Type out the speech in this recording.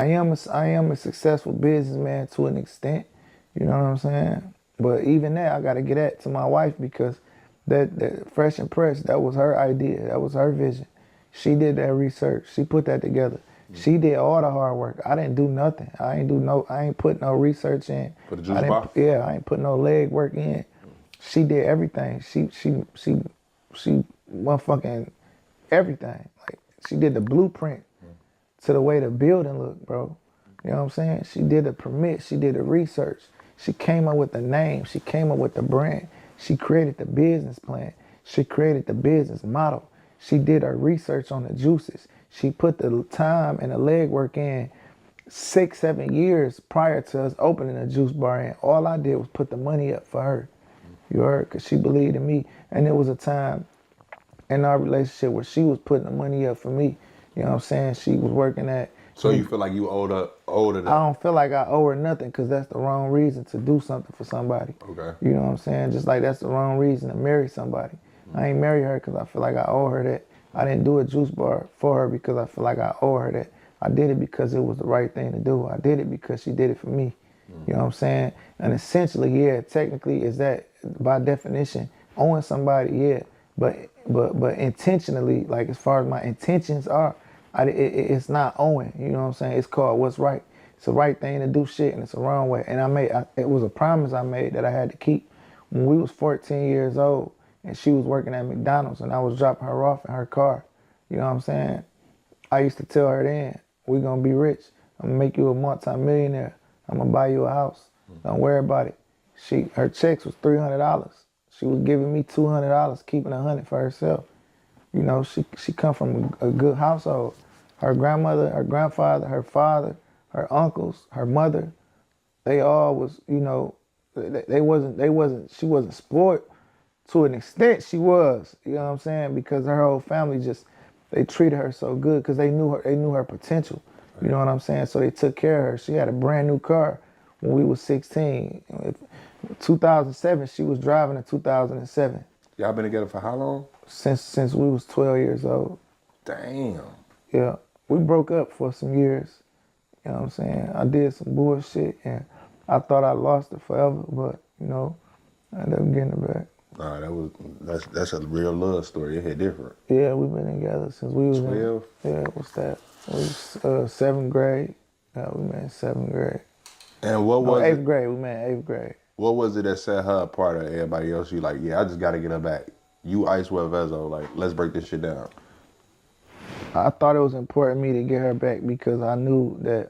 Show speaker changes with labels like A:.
A: I am a successful businessman to an extent. You know what I'm saying? But even that, I got to get that to my wife because that Fresh and Press, that was her idea. That was her vision. She did that research. She put that together. She did all the hard work. I didn't do nothing. I ain't put no research in.
B: For the juice bar?
A: Yeah, I ain't put no leg work in. She did everything. She motherfucking everything. Like she did the blueprint to the way the building looked, bro. You know what I'm saying? She did the permit. She did the research. She came up with the name. She came up with the brand. She created the business plan. She created the business model. She did her research on the juices. She put the time and the legwork in 6, 7 years prior to us opening a juice bar. And all I did was put the money up for her. You heard? Because she believed in me. And there was a time in our relationship where she was putting the money up for me. You know what I'm saying? She was working at.
B: So you feel like you owed her
A: I don't feel like I owe her nothing because that's the wrong reason to do something for somebody.
B: Okay.
A: You know what I'm saying? Just like that's the wrong reason to marry somebody. I ain't marry her because I feel like I owe her that. I didn't do a juice bar for her because I feel like I owe her that. I did it because it was the right thing to do. I did it because she did it for me. You know what I'm saying? And essentially, yeah, technically is that by definition, owing somebody, yeah. But intentionally, like as far as my intentions are, it's not owing. You know what I'm saying? It's called what's right. It's the right thing to do shit and it's the wrong way. And it was a promise I made that I had to keep. When we was 14 years old and she was working at McDonald's and I was dropping her off in her car, you know what I'm saying? I used to tell her then, we gonna be rich. I'm gonna make you a multi-millionaire. I'm gonna buy you a house. Don't worry about it. Her checks was $300. She was giving me $200, keeping $100 for herself. You know, she come from a good household. Her grandmother, her grandfather, her father, her uncles, her mother, they all was, you know, she wasn't spoiled. To an extent she was, you know what I'm saying? Because her whole family they treated her so good because they knew her potential. You know what I'm saying? So they took care of her. She had a brand new car when we was 16. 2007, she was driving in 2007.
B: Y'all been together for how long?
A: Since we was 12 years old.
B: Damn.
A: Yeah. We broke up for some years. You know what I'm saying? I did some bullshit and I thought I lost it forever, but you know, I ended up getting it back.
B: Nah, that's a real love story. It hit different.
A: Yeah, we've been together since we was
B: 12?
A: what's that? It was 7th grade. Yeah, we met in 7th grade.
B: And what was
A: 8th grade, we met in 8th grade.
B: What was it that set her apart of everybody else? You like, yeah, I just gotta get her back. You Icewear Vezzo, like, let's break this shit down.
A: I thought it was important me to get her back because I knew that